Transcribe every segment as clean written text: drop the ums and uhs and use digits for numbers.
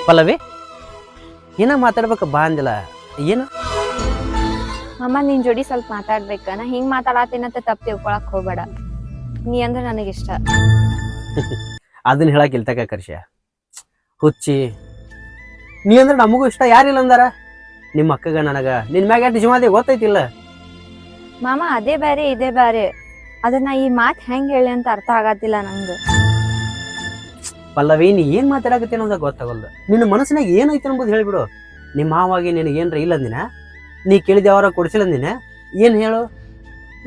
ಪಲ್ಲವಿ ಏನ ಮಾತಾಡ್ಬೇಕ ಬಾ ಅಂದಿಲ್ಲ ಏನು? ಮಾಮ ನಿನ್ ಜೋಡಿ ಸ್ವಲ್ಪ ಮಾತಾಡ್ಬೇಕ. ನಾ ಹಿಂಗ್ ಮಾತಾಡತೀನಂತ ತಪ್ಪು ತಿಳ್ಕೊಳಕ್ ಹೋಗ್ಬೇಡ. ನೀ ಅಂದ್ರೆ ನನಗಿಷ್ಟ. ಅದನ್ನ ಹೇಳಕ್ ಇಲ್ತಕ ಕರ್ಷ ಹುಚ್ಚಿ. ನೀ ಅಂದ್ರೆ ನಮಗೂ ಇಷ್ಟ, ಯಾರಿಲ್ಲ ಅಂದಾರ? ನಿಮ್ಮ ಅಕ್ಕಗ ನನಗ ನಿನ್ ಮ್ಯಾಗ ಎಷ್ಟು ಜೀವದಿ ಗೊತ್ತೈತಿಲ್ಲ? ಮಾಮ ಅದೇ ಬ್ಯಾರೆ ಇದೇ ಬ್ಯಾರೆ. ಅದನ್ನ ಈ ಮಾತ್ ಹೆಂಗ್ ಹೇಳಿ ಅಂತ ಅರ್ಥ ಆಗತ್ತಿಲ್ಲ ನಂಗ. ಪಲ್ಲವಿ ನೀ ಏನ್ ಮಾತಾಡಕತ್ತಿ ಅನ್ನೋದಾಗ ಗೊತ್ತಾಗಲ್ದು. ನಿನ್ನ ಮನಸ್ಸಿನಾಗ ಏನೈತಿ ಅನ್ನೋದು ಹೇಳ್ಬಿಡು. ನಿಮ್ಮ ಮಾವಾಗಿ ನಿನಗೆ ಏನ್ರ ಇಲ್ಲಂದಿನ? ನೀ ಕೇಳಿದ ಯಾವಾರ ಕೊಡ್ಸಿಲ್ಲಂದಿನ? ಏನ್ ಹೇಳು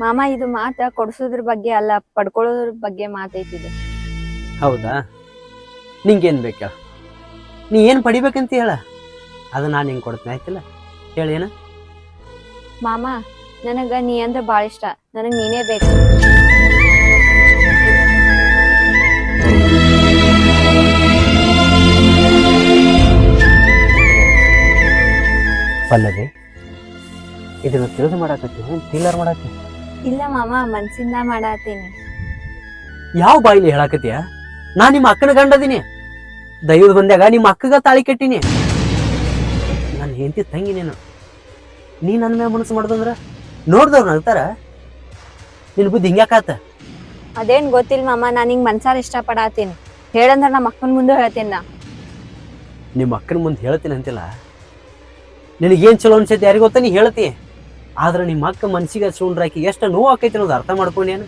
ಮಾಮ. ಇದು ಮಾತ ಕೊಡ್ಸೋದ್ರ ಬಗ್ಗೆ ಅಲ್ಲ, ಪಡ್ಕೊಳ್ಳೋದ್ರ ಬಗ್ಗೆ ಮಾತೈತಿದು. ಹೌದಾ? ನಿಂಗೇನ್ ಬೇಕ? ನೀ ಏನ್ ಪಡಿಬೇಕಂತ ಹೇಳ, ಅದು ನಾನು ಹಿಂಗೆ ಕೊಡ್ತೀನಿ, ಆಯ್ತಿಲ್ಲ? ಹೇಳೇನ? ಮಾಮ ನನಗ ನೀ ಅಂದ್ರೆ ಬಾಳ ಇಷ್ಟ. ನನಗ್ ನೀನೇ ಬೇಕು. ಪಲ್ಲವಿ ಇದನ್ನ ತಿಳಿದು ಮಾಡಾಕತ್ತೀನಿ, ಟೀಲರ್ ಮಾಡಾಕತ್ತೀನಿ? ಇಲ್ಲ ಮಾಮ, ಮನ್ಸಿಂದ ಮಾಡಾತೀನಿ. ಯಾವ ಬಾಯಿಲಿ ಹೇಳಾಕತ್ತೀಯ? ನಾ ನಿಮ್ಮ ಅಕ್ಕನ ಗಂಡದೀನಿ. ದೈವದ ಬಂದಾಗ ನಿಮ್ಮ ಅಕ್ಕಗ ತಾಳಿ ಕಟ್ಟಿನಿ. ನನ್ನ ಹೆಂಡತಿ ತಂಗಿ ನೀನು. ನೀ ನನ್ನ ಮ್ಯಾಗ ಮನಸ್ಸು ಮಾಡ್ದಂದ್ರ ನೋಡ್ದವ್ರು ನಗ್ತಾರ. ನಿನ್ ಬುದ್ಧಿ ಹಿಂಗ್ಯಾಕಾತ? ಅದೇನ್ ಗೊತ್ತಿಲ್ಲ ಮಾಮ, ನಾನ್ ಹಿಂಗ್ ಮನ್ಸಾರ ಇಷ್ಟ ಪಡಾತೀನಿ. ಹೇಳಂದ್ರ ನಮ್ಮ ಅಕ್ಕನ ಮುಂದೆ ಹೇಳ್ತೀನಿ. ನಾ ನಿಮ್ಮ ಅಕ್ಕನ ಮುಂದೆ ಹೇಳ್ತೀನಿ ಅಂತಿಲ್ಲ. ನಿನಗೇನ್ ಚಲೋ ಅನ್ಸೈತಿ ಯಾರಿಗ ಗೊತ್ತ? ನೀ ಹೇಳ್ತಿ. ಆದ್ರೆ ನಿಮ್ಮ ಅಕ್ಕ ಮನ್ಸಿಗೆ ಸುಂಡ್ರಾಕಿ ಎಷ್ಟು ನೋವು ಆಕೈತಿ ಅನ್ನೋದು ಅರ್ಥ ಮಾಡ್ಕೊಂಡೇನು?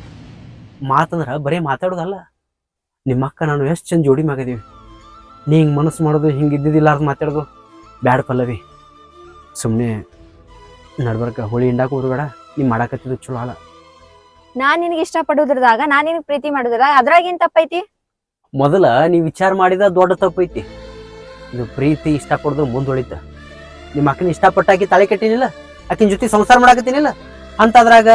ಮಾತಂದ್ರ ಬರೀ ಮಾತಾಡೋದಲ್ಲ. ನಿಮ್ಮ ಅಕ್ಕ ನಾನು ಎಷ್ಟು ಚಂದ ಜೋಡಿ ಮ್ಯಾಗದೀವಿ. ನೀ ಹಿಂಗೆ ಮನಸ್ಸು ಮಾಡೋದು, ಹಿಂಗೆ ಇದ್ದಿದ್ದಿಲ್ಲ ಅಂತ ಮಾತಾಡೋದು ಬ್ಯಾಡ ಪಲ್ಲವಿ. ಸುಮ್ಮನೆ ನಡ್ಬರ್ಕ ಹೋಳಿ ಹಿಂಡಾಕ ಹೋಗ್ಬೇಡ. ನೀ ಮಾಡಾಕತ್ತಿದ್ದು ಚಲೋ ಅಲ್ಲ. ನಾನ್ ನಿನಗೆ ಇಷ್ಟ ಪಡೋದ್ರದಾಗ ನಾನ್ ನಿನಗ್ ಪ್ರೀತಿ ಮಾಡೋದ್ರ ಅದ್ರಾಗ ಏನ್ ತಪ್ಪೈತಿ? ಮೊದಲ ನೀ ವಿಚಾರ ಮಾಡಿದ ದೊಡ್ಡ ತಪ್ಪೈತಿ. ಇದು ಪ್ರೀತಿ ಇಷ್ಟ ಪಡೋದು ಮುಂದೊಳಿತ. ನಿಮ್ಮ ಅಕ್ಕನ ಇಷ್ಟಪಟ್ಟಾಕಿ ತಾಳಿ ಕಟ್ಟಿನಿಲ್ಲ, ಆಕಿನ ಜೊತೆ ಸಂಸಾರ ಮಾಡಾಕತ್ತೀನಿಲ್ಲ ಅಂತದ್ರಾಗ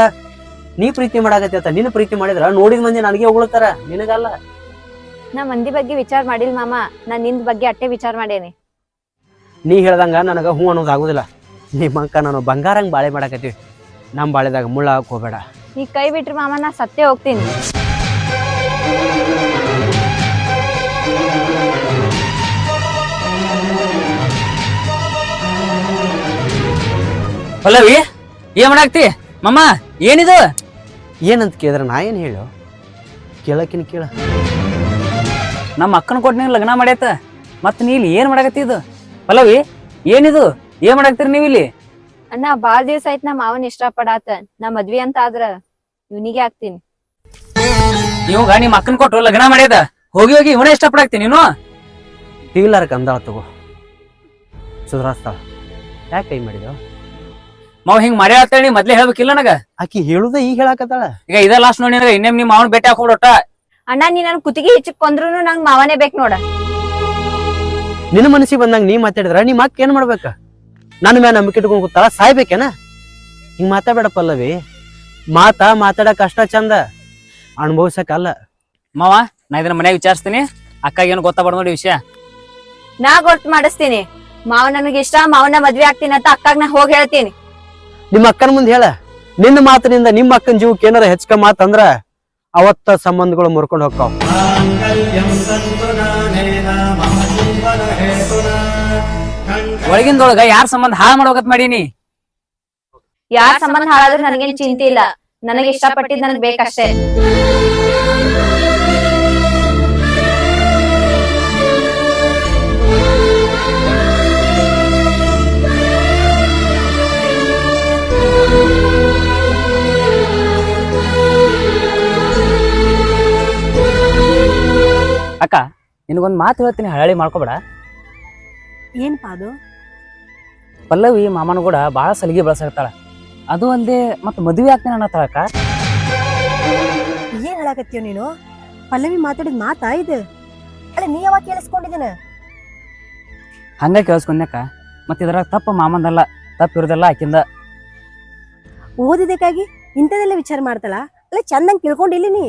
ನೀ ಪ್ರೀತಿ ಮಾಡಾಕತ್ತಿ ಅಂತ ನಿನ್ನ ಪ್ರೀತಿ ಮಾಡಿದ್ರ ನೋಡಿದ ಮಂದಿ ನನಗೆ ಹೊಗಳ್ತಾರ, ನಿನಗಲ್ಲ. ನಾ ಮಂದಿ ಬಗ್ಗೆ ವಿಚಾರ ಮಾಡಿಲ್ ಮಾಮ, ನಾನ್ ನಿಂದ ಬಗ್ಗೆ ಅಟ್ಟೆ ವಿಚಾರ ಮಾಡೇನಿ. ನೀ ಹೇಳ್ದಂಗ ನನಗ ಹೂ ಅನ್ನೋದು ಆಗುದಿಲ್ಲ. ನಿಮ್ಮ ಅಕ್ಕ ನಾನು ಬಂಗಾರಂಗ್ ಬಾಳೆ ಮಾಡಾಕತ್ತೀವಿ. ನಮ್ಮ ಬಾಳೆದಾಗ ಮುಳ್ಳ ಹಾಕಿ ಹೋಗ್ಬೇಡ. ನೀ ಕೈ ಬಿಟ್ರಿ ಮಾಮ, ನಾ ಸತ್ತೇ ಹೋಗ್ತೀನಿ. ಪಲ್ಲವಿ ಏನ್ ಮಾಡಾಕ್ತಿ? ಮಮ್ಮ ಏನಿದು? ಏನಂತ ಕೇಳಿದ್ರ ನಾ ಏನು ಹೇಳು? ಕೇಳಕಿನ ಕೇಳ. ನಮ್ಮ ಅಕ್ಕನ ಕೊಟ್ಟು ನೀವು ಲಗ್ನ ಮಾಡ್ಯಾತ, ಮತ್ ನೀ ಇಲ್ಲಿ ಏನ್ ಮಾಡಾಕತ್ತಿ? ಇದು ಪಲ್ಲವಿ ಏನಿದು? ಏನ್ ಮಾಡಾಕ್ತಿರಿ ನೀವು ಇಲ್ಲಿ? ಅಣ್ಣ ಬಾಳ ದಿವ್ಸ ಆಯ್ತು ನಾ ಮಾವನ್ ಇಷ್ಟ ಪಡಾತ. ನಾ ಮದ್ವಿ ಅಂತ ಆದ್ರ ಇವನಿಗೆ ಆಗ್ತೀನಿ. ಇವಾಗ ನಿಮ್ಮ ಅಕ್ಕನ ಕೊಟ್ಟು ಲಗ್ನ ಮಾಡ್ಯಾದ, ಹೋಗಿ ಹೋಗಿ ಇವನೇ ಇಷ್ಟ ಪಡಾಕ್ತಿ ನೀನು? ಟೀಲರ್ ಕಂದಾಳ ತಗೋ, ಸುಧಾರಿಸ್ತಾಳ. ಯಾಕೆ ಕೈ ಮಾಡಿದ? ಮಾವ್ ಹಿಂಗ್ ಮಾಡ್ಯಾಳ ಮೊದ್ಲೇ ಹೇಳ್ಬೇಕಿಲ್ಲ ನನಗ? ಆಕಿ ಹೇಳುದ ಈಗ ಹೇಳಾಕತ್ತಾಳ. ಈಗ ಇದ ಲಾಸ್ಟ್ ನೋಡಿ ನನಗ. ಇನ್ನೇಮ್ ನಿಮ್ಮ ಮಾವನ್ ಭೇಟಿ ಹಾಕೊಡೋಟ. ಅಣ್ಣ ನೀ ನನ್ ಕುತ್ತಿಗೆ ಹೆಚ್ಚಕ್ ಕೊಂದ್ರುನು ನಂಗ್ ಮಾವನೇ ಬೇಕ್ ನೋಡ. ನಿನ್ನ ಮನಸ್ಸಿಗೆ ಬಂದಂಗ ನೀ ಮಾತಾಡಿದ್ರ ನಿಮ್ಮ ಅಕ್ಕ ಏನ್ ಮಾಡ್ಬೇಕ? ನನ್ನ ಮ್ಯಾಲ ನಂಬಿಕೆ ಇಟ್ಕೊಂಡ್ ಕೂತಾಳ, ಸಾಯ್ಬೇಕೇನ? ಹಿಂಗ್ ಮಾತಾಡಬೇಡ ಪಲ್ಲವಿ. ಮಾತಾಡಕ್ ಅಷ್ಟ ಚಂದ, ಅನುಭವಿಸಕಲ್ಲ. ಮಾವ ನಾ ಇದನ್ನ ಮನ್ಯಾಗ ವಿಚಾರಿಸ್ತೀನಿ. ಅಕ್ಕಾಗ ಏನು ಗೊತ್ತಾಗ್ಬಾರ್ದು ನೋಡಿ ವಿಷಯ. ನಾ ಗೊತ್ತು ಮಾಡಿಸ್ತೀನಿ. ಮಾವ ನನಗೆ ಇಷ್ಟ, ಮಾವನ ಮದ್ವೆ ಆಗ್ತೀನಿ ಅಂತ ಅಕ್ಕಾಗ ನಾ ಹೋಗಿ ಹೇಳ್ತೀನಿ. ನಿಮ್ಮ ಅಕ್ಕನ ಮುಂದೆ ಹೇಳ. ನಿನ್ನ ಮಾತಿನಿಂದ ನಿಮ್ಮ ಅಕ್ಕನ ಜೀವಕ್ಕೆ ಏನಾರ ಹೆಚ್ಚಕ ಮಾತಂದ್ರ ಅವತ್ತ ಸಂಬಂಧಗಳು ಮುರ್ಕೊಂಡು ಹೋಗ್ತಾವ. ಒಳಗಿಂದೊಳಗ ಯಾರ ಸಂಬಂಧ ಹಾಳು ಮಾಡ್ಬೇಕಂತ ಮಾಡೀನಿ? ಯಾರ ಸಂಬಂಧ ಹಾಳಾದ್ರೂ ನನಗೇನ್ ಚಿಂತೆ ಇಲ್ಲ. ನನಗೆ ಇಷ್ಟಪಟ್ಟಿದ್ ನನಗ್ ಬೇಕಷ್ಟೇ. ಅಕ್ಕ ನಿನಗೊಂದ್ ಮಾತು ಹೇಳ್ತೀನಿ, ಹಳಳಿ ಮಾಡ್ಕೋಬೇಡ. ಏನ್ಪಾ ಅದು? ಪಲ್ಲವಿ ಮಾಮನ ಕೂಡ ಬಾಳ ಸಲಿಗೆ ಬಳಸಿರ್ತಾಳ. ಅದು ಅಲ್ದೆ ಮತ್ ಮದ್ವೆ ಆಗ್ತೀನಿ ಅನ್ನತ್ತಾಳ. ಅಕ್ಕ ಏನ್ ಹೇಳಾಕತ್ತೀವ ನೀನು? ಪಲ್ಲವಿ ಮಾತಾಡಿದ ಮಾತಾ ಇದು? ಅಲ್ಲ ನೀ ಯಾವಾಗ ಕೇಳಿಸ್ಕೊಂಡಿದ್ದೀನ? ಹಂಗ ಕೇಳಿಸ್ಕೊಂಡ್ಯಾಕ. ಮತ್ ಇದ್ರಾಗ ತಪ್ಪ ಮಾಮಂದಲ್ಲ, ತಪ್ಪ ಇರೋದೆಲ್ಲ ಆಕಿಂದ. ಓದಿದಕ್ಕಾಗಿ ಇಂಥದೆಲ್ಲ ವಿಚಾರ ಮಾಡ್ತಾಳ? ಅಲ್ಲ ಚಂದಂಗ್ ತಿಳ್ಕೊಂಡಿಲ್ಲ ನೀ?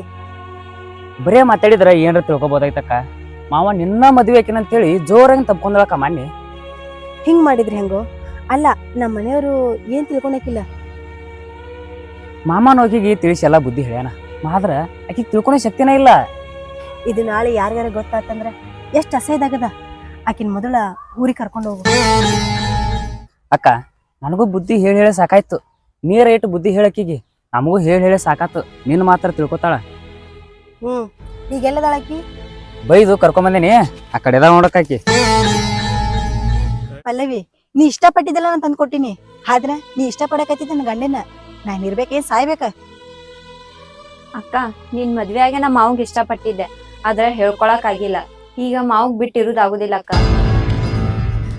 ಬರೇ ಮಾತಾಡಿದ್ರ ಏನ್ರ ತಿಳ್ಕೊಬೋದಾಯ್ತಕ್ಕ. ಮಾವ ನಿನ್ನ ಮದ್ವೆ ಆಕಿನ ಅಂತೇಳಿ ಜೋರಾಗಿ ತಪ್ಕೊಂಡಳಕ್ಕ ಮಾನ್ಯ. ಹಿಂಗ್ ಮಾಡಿದ್ರಿ ಹೆಂಗೋ? ಅಲ್ಲ ನಮ್ಮ ಮನೆಯವರು ಏನ್ ತಿಳ್ಕೊಳಕಿಲ್ಲ. ಮಾಮನ ಹೋಗಿಗೆ ತಿಳಿಸಿ ಎಲ್ಲ ಬುದ್ಧಿ ಹೇಳ್ಯಾನ, ಆದ್ರ ಆಕಿಗೆ ತಿಳ್ಕೊಳೋ ಶಕ್ತಿನೇ ಇಲ್ಲ. ಇದು ನಾಳೆ ಯಾರ್ಯಾರ ಗೊತ್ತಾತಂದ್ರ ಎಷ್ಟ್ ಅಸಹ್ಯದಾಗದ. ಆಕಿನ ಮೊದಲ ಊರಿಗೆ ಕರ್ಕೊಂಡು ಹೋಗು. ಅಕ್ಕ ನನಗೂ ಬುದ್ಧಿ ಹೇಳಿ ಹೇಳಿ ಸಾಕಾಯ್ತು. ನೀರ ಇಟ್ಟು ಬುದ್ಧಿ ಹೇಳಕ್ಕಿಗಿ ನಮಗೂ ಹೇಳಿ ಹೇಳಿ ಸಾಕಾತು. ನಿನ್ನ ಮಾತ್ರ ತಿಳ್ಕೊತಾಳ. ಈಗೆಲ್ಲದಾಳ ಆಕಿ? ಬೈದು ಕರ್ಕೊಂಬಂದೇನಿ, ಆ ಕಡೆ ನೋಡಕ್ಕಾಕಿ. ಪಲ್ಲವಿ, ನೀ ಇಷ್ಟಪಟ್ಟಿದ್ದಲ್ಲ ನಾನು ತಂದ್ಕೊಟ್ಟಿನಿ. ಆದ್ರ ನೀ ಇಷ್ಟಪಡಕತ್ತಿದ್ದ ನನ್ನ ಗಂಡನ ನಾನು ಇರ್ಬೇಕೇನ್ ಸಾಯ್ಬೇಕ? ಅಕ್ಕ ನಿನ್ ಮದ್ವೆ ಆಗಿ ನಮ್ಮ ಮಾವಂಗ್ ಇಷ್ಟಪಟ್ಟಿದ್ದೆ, ಆದ್ರೆ ಹೇಳ್ಕೊಳಕ್ ಆಗಿಲ್ಲ. ಈಗ ಮಾವಂಗ್ ಬಿಟ್ಟಿರುದಾಗುದಿಲ್ಲ ಅಕ್ಕ.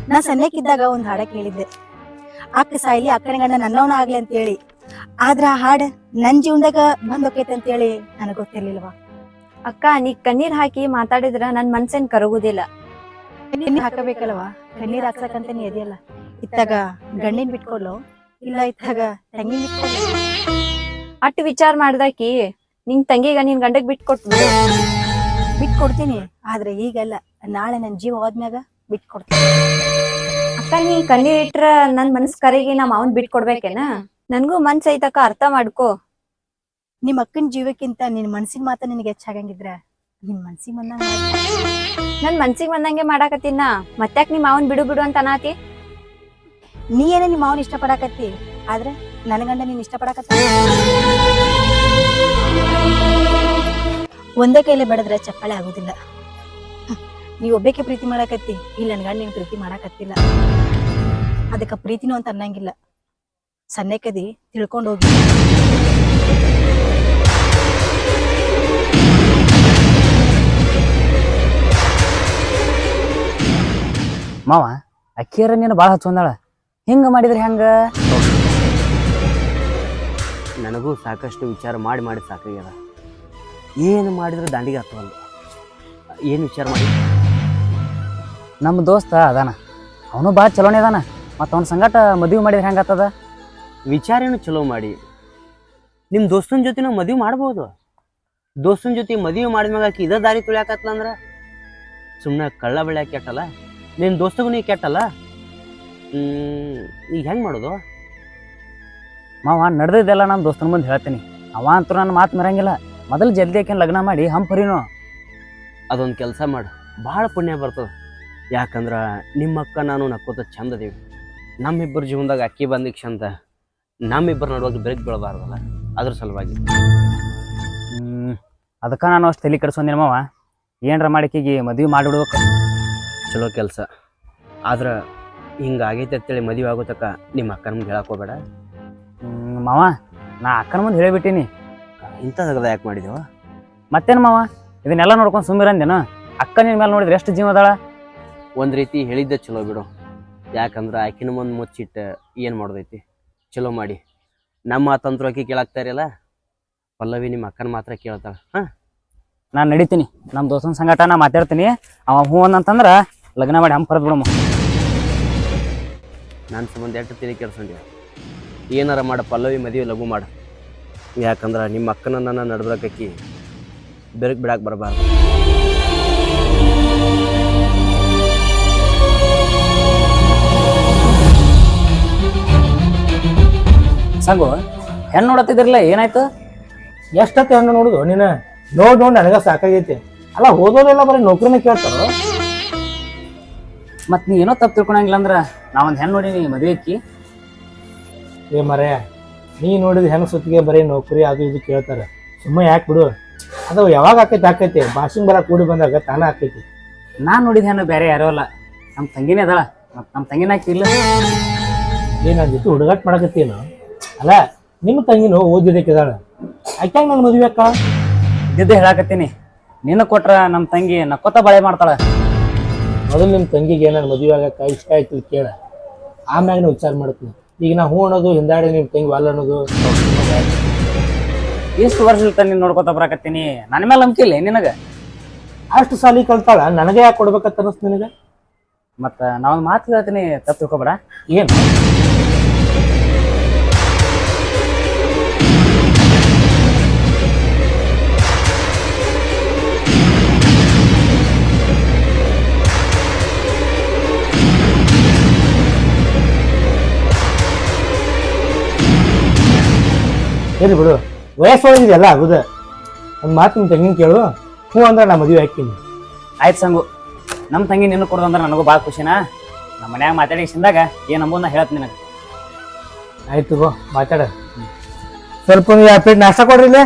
ನಾ ಸಣ್ಣಕ್ಕಿದ್ದಾಗ ಒಂದ್ ಹಾಡ ಕೇಳಿದ್ದೆ, ಅಕ್ಕ ಸಾಯ್ಲಿ ಅಕ್ಕನ ಗಂಡ ನನ್ನವನ ಆಗ್ಲಿ ಅಂತ ಹೇಳಿ. ಆದ್ರ ಆ ಹಾಡ ನನ್ ಜೀವನದಾಗ ಬಂದೋಕೈತೆ ಅಂತ ಹೇಳಿ ನನಗ್ ಗೊತ್ತಿರ್ಲಿಲ್ವಾ? ಅಕ್ಕ ನೀ ಕಣ್ಣೀರ್ ಹಾಕಿ ಮಾತಾಡಿದ್ರ ನನ್ ಮನ್ಸೇನ್ ಕರಗುದಿಲ್ಲ. ಕಣ್ಣೀರ್ ಹಾಕಬೇಕಲ್ವಾ? ಕಣ್ಣೀರ್ ಹಾಕ್ಸಕಂತ ನೀ ಇದೆಯಲ್ಲ. ಇತ್ತಾಗ ಗಂಡಿನ ಬಿಟ್ಕೊಡ್ಲು, ಇಲ್ಲ ಇತ್ತಾಗ ತಂಗಿನ ಬಿಟ್ಕೊಡ್ಲು. ಅಟ್ ವಿಚಾರ ಮಾಡ್ದಾಕಿ ನಿನ್ ತಂಗಿಗ ನಿನ್ ಗಂಡಗ್ ಬಿಟ್ಕೊಟ್ಬಿಡು. ಬಿಟ್ಕೊಡ್ತೀನಿ, ಆದ್ರೆ ಈಗಲ್ಲ. ನಾಳೆ ನನ್ ಜೀವ ಹೋದ್ಮ್ಯಾಗ ಬಿಟ್ಕೊಡ್ತೀನಿ. ಅಕ್ಕ ನೀ ಕಣ್ಣೀರ್ ಇಟ್ರ ನನ್ ಮನ್ಸ್ ಕರೆಗಿ ನಾ ಮಾವನ್ ಬಿಟ್ಕೊಡ್ಬೇಕೇನ? ನನ್ಗೂ ಮನ್ಸ್ ಐತಕ್ಕ, ಅರ್ಥ ಮಾಡ್ಕೋ. ನಿಮ್ ಅಕ್ಕನ ಜೀವಕ್ಕಿಂತ ನಿನ್ ಮನ್ಸಿನ ಮಾತ ನಿನಗೆ ಹೆಚ್ಚಾಗಂಗಿದ್ರ ನಿನ್ ಮನ್ಸಿಗೆ ಬಂದಂಗ ನನ್ ಮನ್ಸಿಗೆ ಬಂದಂಗೆ ಮಾಡಾಕತ್ತಿನ, ಮತ್ತ್ಯಾಕ್ ನೀ ಮಾವನ್ ಬಿಡು ಬಿಡು ಅಂತ ಅನಾತಿ? ನೀ ಏನೇ ನಿಮ್ಮ ಮಾವನ್ ಇಷ್ಟ ಪಡಾಕತ್ತಿ, ಆದ್ರೆ ನನ್ ಗಂಡ ನೀನ್ ಇಷ್ಟ ಪಡಾಕತ್ತ. ಒಂದೇ ಕೈಲೆ ಬೆಳೆದ್ರೆ ಚಪ್ಪಾಳೆ ಆಗುದಿಲ್ಲ. ನೀವ್ ಒಬ್ಬೇಕೆ ಪ್ರೀತಿ ಮಾಡಾಕತ್ತಿ, ಇಲ್ಲ ನನ್ ಗಂಡ ನೀನ್ ಪ್ರೀತಿ ಮಾಡಾಕತ್ತಿಲ್ಲ. ಅದಕ್ಕ ಪ್ರೀತಿನೂ ಅಂತ ಅನ್ನಂಗಿಲ್ಲ. ಸಣ್ಣಕದಿ ತಿಳ್ಕೊಂಡ್ ಹೋಗಿ. ಮಾವ ಅಕ್ಕಿಯರ ನೀನು ಭಾಳ ಹಚ್ಕೊಂಡಾಳ. ಹಿಂಗ ಮಾಡಿದ್ರೆ ಹೆಂಗ? ನನಗೂ ಸಾಕಷ್ಟು ವಿಚಾರ ಮಾಡಿ ಮಾಡಿ ಸಾಕಾಗ್ಯದ. ಏನು ಮಾಡಿದ್ರೆ ದಾಂಡಿಗೆ ಹತ್ತವಲ್ಲ. ಏನು ವಿಚಾರ ಮಾಡಿ? ನಮ್ಮ ದೋಸ್ತ ಅದಾನ, ಅವನು ಭಾಳ ಚಲೋನೇ ಅದಾನ. ಮತ್ತು ಅವ್ನ ಸಂಗಟ ಮದುವೆ ಮಾಡಿದ್ರೆ ಹೆಂಗೆ ಆಗ್ತದ? ವಿಚಾರ ಏನು ಚಲೋ ಮಾಡಿ ನಿಮ್ಮ ದೋಸ್ತನ ಜೊತೆ ನಾವು ಮದುವೆ ಮಾಡ್ಬೋದು. ದೋಸ್ತನ ಜೊತೆ ಮದುವೆ ಮಾಡಿದ್ಮ್ಯಾಗ ಆಕಿ ಇದ ದಾರಿ ತುಳಿಯಾಕತ್ಲ ಅಂದ್ರೆ ಸುಮ್ಮನೆ ಕಳ್ಳ ಬೆಳ್ಯಾಕ ಕೆಟ್ಟಲ್ಲ, ನಿನ್ನ ದೋಸ್ತಗೂ ನೀ ಕೆಟ್ಟಲ್ಲ. ಈಗ ಹೆಂಗೆ ಮಾಡೋದು? ಮಾವ ನಡೆದಿದ್ದೆಲ್ಲ ನಾನು ದೋಸ್ತನ ಮುಂದೆ ಹೇಳ್ತೀನಿ. ಅವ ಅಂತೂ ನನ್ನ ಮಾತು ಮರಂಗಿಲ್ಲ. ಮೊದಲು ಜಲ್ದಿ ಆಕೆನ ಲಗ್ನ ಮಾಡಿ ಹಂಪರಿನೋ. ಅದೊಂದು ಕೆಲಸ ಮಾಡು, ಭಾಳ ಪುಣ್ಯ ಬರ್ತದೆ. ಯಾಕಂದ್ರೆ ನಿಮ್ಮ ಅಕ್ಕ ನಾನು ನಕ್ಕೋತ ಚಂದ ಅದೇವಿ. ನಮ್ಮಿಬ್ಬರ ಜೀವನದಾಗ ಅಕ್ಕಿ ಬಂದಿಕ್ಷ ಅಂತ ನಮ್ಮಿಬ್ಬರ ನಡುವಾಗ ಬ್ರೇಕ್ ಬೀಳಬಾರ್ದಲ್ಲ, ಅದ್ರ ಸಲುವಾಗಿ. ಅದಕ್ಕೆ ನಾನು ಅಷ್ಟು ತಲೆ ಕೆಡ್ಸೊಂದಿನ ಮಾವ. ಏನರ ಮಾಡಿಕೆಗೆ ಮದುವೆ ಮಾಡಿಬಿಡ್ಬೇಕು. ಚಲೋ ಕೆಲಸ. ಆದ್ರೆ ಹಿಂಗೆ ಆಗೈತೆ ಅಂತೇಳಿ ಮದುವೆ ಆಗೋತಕ್ಕ ನಿಮ್ಮ ಅಕ್ಕನ ಮುಂದೆ ಹೇಳಕ್ಕೆ ಹೋಗಬೇಡ. ಮಾವ ನಾ ಅಕ್ಕನ ಮುಂದೆ ಹೇಳಿಬಿಟ್ಟೀನಿ. ಇಂಥದಾಗ ಯಾಕೆ ಮಾಡಿದೆವ? ಮತ್ತೇನು ಮಾವ, ಇದನ್ನೆಲ್ಲ ನೋಡ್ಕೊಂಡು ಸುಮ್ಮಿರಂದೇನು? ಅಕ್ಕ ನಿನ್ನ ಮೇಲೆ ನೋಡಿದ್ರೆ ಎಷ್ಟು ಜೀವ ಅದಾಳ. ಒಂದು ರೀತಿ ಹೇಳಿದ್ದೆ ಚಲೋ ಬಿಡು. ಯಾಕಂದ್ರೆ ಆಕಿನ ಮುಂದೆ ಮುಚ್ಚಿಟ್ಟು ಏನು ಮಾಡೋದೈತಿ? ಚಲೋ ಮಾಡಿ ನಮ್ಮ ಮಾತಂತರೂ ಆಕಿ ಕೇಳಾಕ್ತಾ ಇರಲ್ಲ. ಪಲ್ಲವಿ ನಿಮ್ಮ ಅಕ್ಕನ ಮಾತ್ರ ಕೇಳ್ತಾಳೆ. ಹಾಂ, ನಾನು ನಡಿತೀನಿ. ನಮ್ಮ ದೋಸ್ತನ ಸಂಗಟ ನಾ ಮಾತಾಡ್ತೀನಿ. ಅವ ಹ್ಞೂ ಅಂತಂದ್ರೆ ಲಗ್ನ ಮಾಡಿ ಹಂಪರದ್ ಬಿಡಮ್ಮ. ನನ್ನ ಸಂಬಂಧ ಎಷ್ಟು ತಿಳಿ ಕೆಡ್ಸಂಡಿ. ಏನಾರ ಮಾಡ ಪಲ್ಲವಿ ಮದುವೆ ಲಘು ಮಾಡು. ಯಾಕಂದ್ರೆ ನಿಮ್ಮ ಅಕ್ಕನ ನನ್ನ ನಡ್ಬರಕಿ ಬೆರಕ್ ಬಿಡಾಕ್ ಬರಬಾರ್ದು. ಸಂಗು ಹೆಣ್ಣು ನೋಡತ್ತಿದ್ರಲ್ಲ, ಏನಾಯ್ತು? ಎಷ್ಟೊತ್ತು ಹೆಣ್ಣು ನೋಡುದು ನೀನು? ನೋಡಿ ನನಗ ಸಾಕಾಗೈತಿ. ಅಲ್ಲ ಓದೋರೆಲ್ಲ ಬರೀ ನೌಕರಿನ ಕೇಳ್ತಾರ. ಮತ್ತು ನೀ ಏನೋ ತಪ್ಪು ತಿಳ್ಕೊಳಂಗಿಲ್ಲ ಅಂದ್ರೆ ನಾವೊಂದು ಹೆಣ್ಣು ನೋಡಿ ಮದುವೆ ಅಕ್ಕಿ. ಏ ಮರೆ, ನೀ ನೋಡಿದ ಹೆಣ್ಣು ಸುತ್ತಿಗೆ ಬರೀ ನೌಕರಿ ಅದು ಇದು ಕೇಳ್ತಾರೆ. ಸುಮ್ಮನೆ ಯಾಕೆ ಬಿಡು. ಅದು ಯಾವಾಗ ಆಕೈತಿ ಭಾಷಿಂಗ್ ಬರ ಕೂಡಿ ಬಂದಾಗ ತಾನೇ ಆಕೈತಿ. ನಾನು ನೋಡಿದ ಹೆಣ್ಣು ಬೇರೆ ಯಾರೋ ಅಲ್ಲ, ನಮ್ಮ ತಂಗಿನೇ ಅದಾಳ. ಮತ್ತು ನಮ್ಮ ತಂಗಿನ ಹಾಕಿಲ್ಲ. ಏ ನನ್ನ ಜೊತೆ ಹುಡುಗಾಟ ಮಾಡಕತ್ತೀನು? ಅಲ್ಲ ನಿಮ್ಮ ತಂಗಿನೂ ಓದಿದಕ್ಕಿದಾಳ, ಆಕ್ಯಾಗ ನನ್ನ ಮದುವೆ ಅಕ್ಕ? ಇದ್ದಿದ್ದೆ ಹೇಳಾಕತ್ತೀನಿ. ನಿನ್ನ ಕೊಟ್ರ ನಮ್ಮ ತಂಗಿ ನಕ್ಕೋತ ಬಳೆ ಮಾಡ್ತಾಳ. ಮೊದಲು ನಿಮ್ಮ ತಂಗಿಗೆ ಏನಾರು ಮದುವೆ ಆಗಕ್ಕ ಇಷ್ಟ ಆಯ್ತು ಕೇಳ, ಆಮ್ಯಾಗ ನಾವು ವಿಚಾರ ಮಾಡ್ತೀನಿ. ಈಗ ನಾ ಹೂ ಅನ್ನೋದು ಹಿಂದಾಡಿ ನಿಮ್ಮ ತಂಗಿ ವಾಲ್ ಅನ್ನೋದು. ಎಷ್ಟು ವರ್ಷ ನೀನು ನೋಡ್ಕೊತ ಬರಾಕತ್ತೀನಿ. ನನ್ನ ಮೇಲೆ ನಂಬಿಕೆ ಇಲ್ಲ ನಿನಗೆ? ಅಷ್ಟು ಸಾಲಿ ಕಲ್ತಾಳ, ನನಗೆ ಯಾಕೆ ಕೊಡ್ಬೇಕಂತ ಅನಿಸ್ತು ನಿನಗೆ? ಮತ್ತು ನಾವೊಂದು ಮಾತು ಹೇಳ್ತೀನಿ, ತಪ್ಪು ತಿಳ್ಕೊಬೇಡ. ಏನು? ಇರ್ಲಿ ಬಿಡು, ವಯಸ್ಸೊಳಗಿದೆಯಲ್ಲ ಆಗುದ. ಒಂದು ಮಾತು ನಿಮ್ಮ ತಂಗಿನ ಕೇಳು, ಹ್ಞೂ ಅಂದ್ರೆ ನಾ ಮದುವೆ ಹಾಕ್ತೀನಿ. ಆಯ್ತು ಸಂಗು, ನಮ್ಮ ತಂಗಿ ನಿನ್ನ ಕೊಡೋದಂದ್ರೆ ನನಗೂ ಭಾಳ ಖುಷಿನಾ. ನಮ್ಮ ಮನ್ಯಾಗ ಮಾತಾಡಿಸಿದಾಗ ಏನು ಅಂಬೋದು ನಾ ಹೇಳ್ತೀನಿ ನಿನಗೆ. ಆಯ್ತು ಗೋ ಮಾತಾಡ. ಸ್ವಲ್ಪ ನೀವು ನಾಷ್ಟ ಕೊಡ್ರಿ ಇಲ್ಲೇ.